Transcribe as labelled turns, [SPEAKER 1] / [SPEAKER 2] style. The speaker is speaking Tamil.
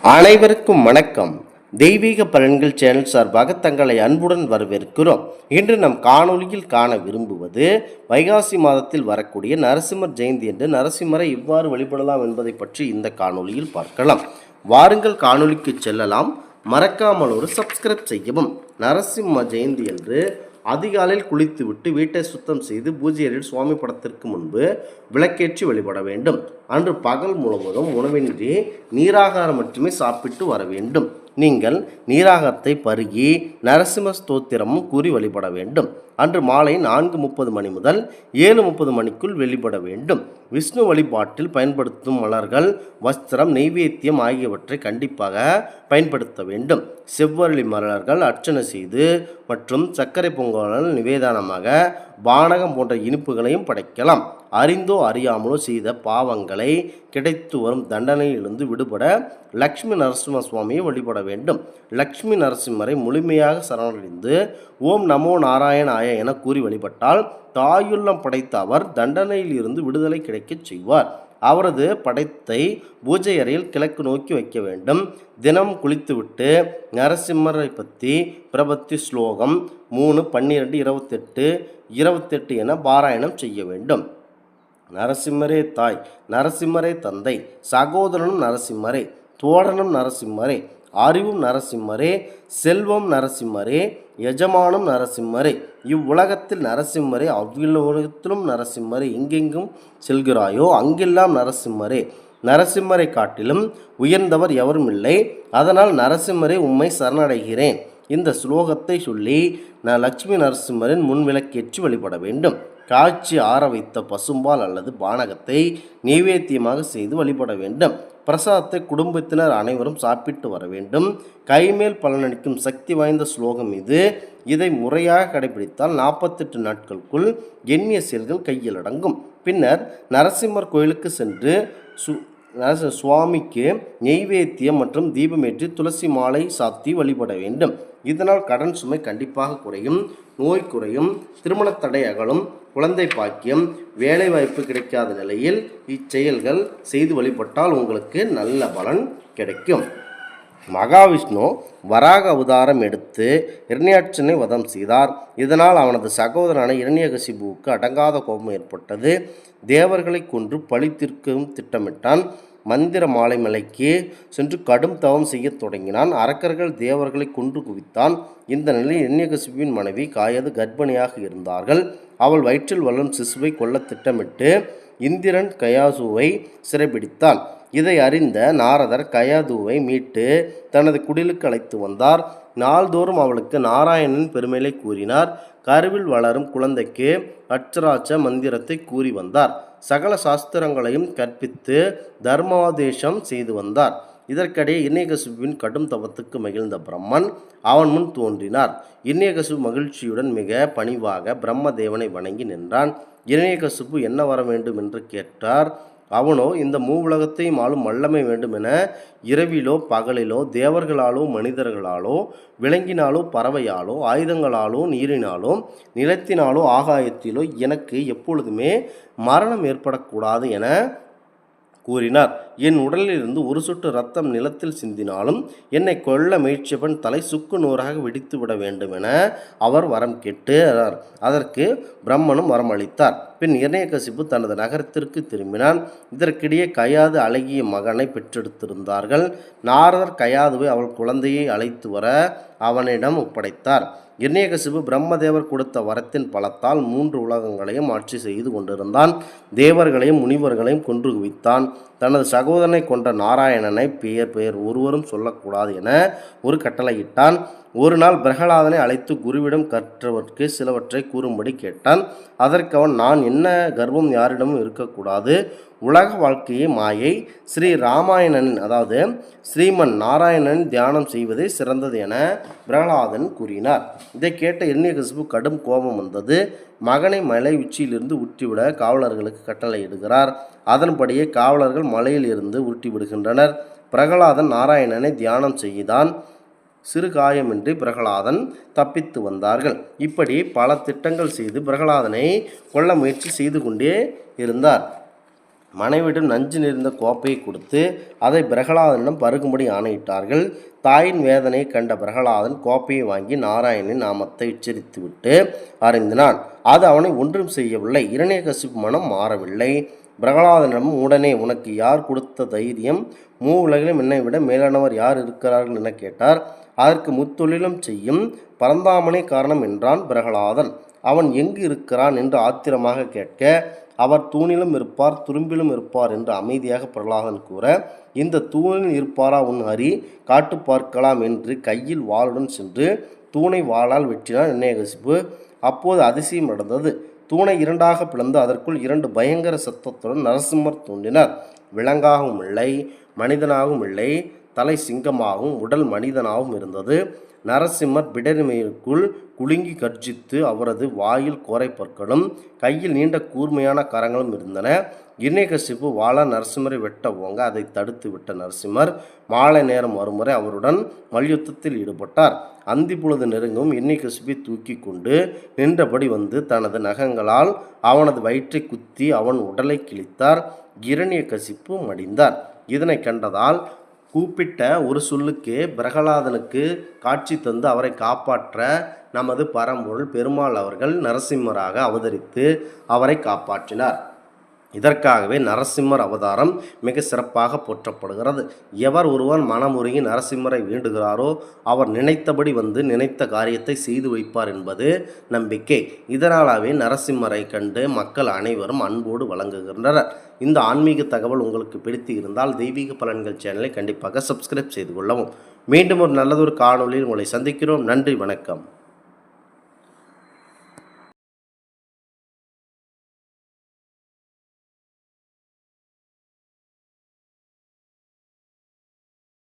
[SPEAKER 1] அனைவருக்கும் வணக்கம். தெய்வீக பலன்கள் சேனல் சார்பாக தங்களை அன்புடன் வரவேற்கிறோம். இன்று நம் காணொளியில் காண விரும்புவது வைகாசி மாதத்தில் வரக்கூடிய நரசிம்மர் ஜெயந்தி என்று நரசிம்மரை எவ்வாறு வழிபடலாம் என்பதை பற்றி இந்த காணொளியில் பார்க்கலாம். வாருங்கள் காணொளிக்கு செல்லலாம். மறக்காமல் ஒரு சப்ஸ்கிரைப் செய்யவும். நரசிம்ம ஜெயந்தி என்று அதிகாலையில் குளித்துவிட்டு வீட்டை சுத்தம் செய்து பூஜை அறையில் சுவாமி படத்திற்கு முன்பு விளக்கேற்றி வழிபட வேண்டும். அன்று பகல் முழுவதும் உணவின்றி நீராகாரம் மட்டுமே சாப்பிட்டு வர வேண்டும். நீங்கள் நீராகத்தை பருகி நரசிம்ம ஸ்தோத்திரமும் கூறி வழிபட வேண்டும். அன்று மாலை 4:30 மணி முதல் 7:30 மணிக்குள் வழிபட வேண்டும். விஷ்ணு வழிபாட்டில் பயன்படுத்தும் மலர்கள், வஸ்திரம், நெய்வேத்தியம் ஆகியவற்றை கண்டிப்பாக பயன்படுத்த வேண்டும். செவ்வரளி மலர்கள் அர்ச்சனை செய்து மற்றும் சர்க்கரை பொங்கல் நிவேதனமாக பானகம் போன்ற இனிப்புகளையும் படைக்கலாம். அறிந்தோ அறியாமலோ செய்த பாவங்களை கிடைத்து வரும் தண்டனையிலிருந்து விடுபட லக்ஷ்மி நரசிம்ம சுவாமியை வழிபட வேண்டும். லக்ஷ்மி நரசிம்மரை முழுமையாக சரணடைந்து ஓம் நமோ நாராயணாய என கூறி வழிபட்டால் தாயுள்ளம் படைத்த அவர் தண்டனையில் இருந்து விடுதலை கிடைக்கச் செய்வார். அவரது படைத்தை பூஜை அறையில் கிழக்கு நோக்கி வைக்க வேண்டும். தினம் குளித்துவிட்டு நரசிம்மரை பற்றி பிரபத்தி ஸ்லோகம் 3, 12, 28, 28 என பாராயணம் செய்ய வேண்டும். நரசிம்மரே தாய், நரசிம்மரே தந்தை, சகோதரனும் நரசிம்மரே, தோழனும் நரசிம்மரே, அறிவும் நரசிம்மரே, செல்வம் நரசிம்மரே, எஜமானும் நரசிம்மரே, இவ்வுலகத்தில் நரசிம்மரே, அவ்வுலகத்திலும் நரசிம்மரே, எங்கெங்கும் செல்கிறாயோ அங்கெல்லாம் நரசிம்மரே, நரசிம்மரை காட்டிலும் உயர்ந்தவர் எவரும் இல்லை, அதனால் நரசிம்மரே உம்மை சரணடைகிறேன். இந்த ஸ்லோகத்தை சொல்லி லட்சுமி நரசிம்மரின் முன்விளக்கேற்றி வழிபட வேண்டும். காய்ச்சி ஆற வைத்த பசும்பால் அல்லது பானகத்தை நைவேத்தியமாக செய்து வழிபட வேண்டும். பிரசாதத்தை குடும்பத்தினர் அனைவரும் சாப்பிட்டு வர வேண்டும். கைமேல் பலனளிக்கும் சக்தி வாய்ந்த ஸ்லோகம் இது. இதை முறையாக கடைபிடித்தால் 48 நாட்களுக்குள் எண்ணிய செயல்கள் கையில் அடங்கும். பின்னர் நரசிம்மர் கோயிலுக்கு சென்று சுவாமிக்கு நெய்வேத்தியம் மற்றும் தீபமேற்றி துளசி மாலை சாத்தி வழிபட வேண்டும். இதனால் கடன் சுமை கண்டிப்பாக குறையும், நோய் குறையும், திருமண தடை அகலும், குழந்தை பாக்கியம், வேலை வாய்ப்பு கிடைக்காத நிலையில் இச்செயல்கள் செய்து வழிபட்டால் உங்களுக்கு நல்ல பலன் கிடைக்கும். மகாவிஷ்ணு வராக அவதாரம் எடுத்து இரண்யாட்சனை வதம் செய்தார். இதனால் அவனது சகோதரனான இரண்யகசிபுவுக்கு அடங்காத கோபம் ஏற்பட்டது. தேவர்களை கொன்று பழி தீர்க்கவும் திட்டமிட்டான். மந்திர மாலை மலைக்கு சென்று கடும் தவம் செய்ய தொடங்கினான். அரக்கர்கள் தேவர்களை கொன்று குவித்தான். இந்த நிலையில் இரண்யகசிபுவின் மனைவி காயது கர்ப்பிணியாக இருந்தார்கள். அவள் வயிற்றில் வளரும் சிசுவை கொல்ல திட்டமிட்டு இந்திரன் கயாசுவை சிறைபிடித்தான். இதை அறிந்த நாரதர் கயாதுவை மீட்டு தனது குடிலுக்கு அழைத்து வந்தார். நாள்தோறும் அவளுக்கு நாராயணனின் பெருமையை கூறினார். கருவில் வளரும் குழந்தைக்கு அட்சராட்ச மந்திரத்தை கூறி வந்தார். சகல சாஸ்திரங்களையும் கற்பித்து தர்மாதேசம் செய்து வந்தார். இதற்கிடையே இரண்யகசிபுவின் கடும் தவத்துக்கு மகிழ்ந்த பிரம்மன் அவன் முன் தோன்றினார். இரண்யகசிபு மகிழ்ச்சியுடன் மிக பணிவாக பிரம்மதேவனை வணங்கி நின்றான். இரண்யகசிபு என்ன வர வேண்டும் என்று கேட்டார். அவனோ இந்த மூவுலகத்தையும் ஆளும் வல்லமை வேண்டும் என இரவிலோ பகலிலோ தேவர்களாலோ மனிதர்களாலோ விலங்கினாலோ பறவையாலோ ஆயுதங்களாலோ நீரினாலோ நிலத்தினாலோ ஆகாயத்திலோ எனக்கு எப்பொழுதுமே மரணம் ஏற்படக்கூடாது என கூறினார். என் உடலிலிருந்து ஒரு சொட்டு ரத்தம் நிலத்தில் சிந்தினாலும் என்னை கொல்ல முயற்சியவன் தலை சுக்கு நூறாக வெடித்து விட வேண்டும் என அவர் வரம் கேட்டார். அதற்கு பிரம்மனும் வரம் அளித்தார். பின் இரண்யகசிபு தனது நகரத்திற்கு திரும்பினான். இதற்கிடையே கயாது அழகிய மகனை பெற்றெடுத்திருந்தார்கள். நாரதர் கயாதுவை அவள் குழந்தையை அழைத்து வர அவனிடம் ஒப்படைத்தார். இரண்யகசிபு பிரம்மதேவர் கொடுத்த வரத்தின் பலத்தால் 3 உலகங்களையும் ஆட்சி செய்து கொண்டிருந்தான். தேவர்களையும் முனிவர்களையும் கொன்று குவித்தான். தனது சகோதரனை கொன்ற நாராயணனை பெயர் ஒருவரும் சொல்லக்கூடாது என ஒரு கட்டளையிட்டான். ஒரு நாள் பிரகலாதனை அழைத்து குருவிடம் கற்றவர்க்கு சிலவற்றை கூறும்படி கேட்டான். அதற்கு அவன், நான் என்ன கர்வம் யாரிடமும் இருக்கக்கூடாது, உலக வாழ்க்கையை மாயை, ஸ்ரீ ராமாயணன் அதாவது ஸ்ரீமன் நாராயணன் தியானம் செய்வதே சிறந்தது என பிரகலாதன் கூறினார். இதை கேட்ட இரண்யகசிபு கடும் கோபம் வந்தது. மகனை மலை உச்சியிலிருந்து உருட்டிவிட காவலர்களுக்கு கட்டளையிடுகிறார். அதன்படியே காவலர்கள் மலையில் இருந்து உருட்டிவிடுகின்றனர். பிரகலாதன் நாராயணனை தியானம் செய்தான். சிறு காயமின்றி பிரகலாதன் தப்பித்து வந்தார்கள். இப்படி பல திட்டங்கள் செய்து பிரகலாதனை கொல்ல முயற்சி செய்து கொண்டே இருந்தார். மனைவியிடம் நஞ்சு நிறைந்த கோப்பையை கொடுத்து அதை பிரகலாதனிடம் பருகும்படி ஆணையிட்டார்கள். தாயின் வேதனையை கண்ட பிரகலாதன் கோப்பையை வாங்கி நாராயணனின் நாமத்தை உச்சரித்துவிட்டு அருந்தினான். அது அவனை ஒன்றும் செய்யவில்லை. இரணியகசிப்பு மனம் மாறவில்லை. பிரகலாதனிடம் உடனே உனக்கு யார் கொடுத்த தைரியம்? உலகிலும் என்னை விட மேலானவர் யார் இருக்கிறார்கள் என கேட்டார். அதற்கு முத்தொழிலும் செய்யும் பரந்தாமனே காரணம் என்றான் பிரகலாதன். அவன் எங்கு இருக்கிறான் என்று ஆத்திரமாக கேட்க, அவர் தூணிலும் இருப்பார் துரும்பிலும் இருப்பார் என்று அமைதியாக பிரகலாதன் கூற, இந்த தூணில் இருப்பாரா உன் ஹரி, காட்டு பார்க்கலாம் என்று கையில் வாளுடன் சென்று தூணை வாளால் வெட்டினான் இரணியகசிப்பு. அப்போது அதிசயம் நடந்தது. தூணை இரண்டாக பிளந்து அதற்குள் 2 பயங்கர சத்தத்துடன் நரசிம்மர் தோன்றினார். விலங்காகவும் இல்லை, மனிதனாகவும் இல்லை. தலை சிங்கமாகவும் உடல் மனிதனாகவும் இருந்தது. நரசிம்மர் பிடரிமைக்குள் குலுங்கி கர்ஜித்து அவரது வாயில் கோரை பற்களும் கையில் நீண்ட கூர்மையான கரங்களும் இருந்தன. இரணியகசிப்பு வாளால் நரசிம்மரை வெட்ட ஓங்க அதை தடுத்து விட்ட நரசிம்மர் மாலை நேரம் வருமுறை அவருடன் மல்யுத்தத்தில் ஈடுபட்டார். அந்தி பொழுது நெருங்கும் இரணியகசிப்பை தூக்கி கொண்டு நின்றபடி வந்து தனது நகங்களால் அவனது வயிற்றை குத்தி அவன் உடலை கிழித்தார். இரணியகசிப்பு மடிந்தார். இதனை கண்டதால் கூப்பிட்ட ஒரு சொல்லுக்கே பிரகலாதனுக்கு காட்சி தந்து அவரை காப்பாற்ற நமது பரம்பொருள் பெருமாள் அவர்கள் நரசிம்மராக அவதரித்து அவரை காப்பாற்றினார். இதற்காகவே நரசிம்மர் அவதாரம் மிக சிறப்பாக போற்றப்படுகிறது. எவர் ஒருவர் மனமுருகி நரசிம்மரை வேண்டுகிறாரோ அவர் நினைத்தபடி வந்து நினைத்த காரியத்தை செய்து வைப்பார் என்பது நம்பிக்கை. இதனாலாவே நரசிம்மரை கண்டு மக்கள் அனைவரும் அன்போடு வழங்குகின்றனர். இந்த ஆன்மீக தகவல் உங்களுக்கு பிடித்து இருந்தால் தெய்வீக பலன்கள் சேனலை கண்டிப்பாக சப்ஸ்கிரைப் செய்து கொள்ளவும். மீண்டும் ஒரு நல்லதொரு காணொலியில் உங்களை சந்திக்கிறோம். நன்றி, வணக்கம்.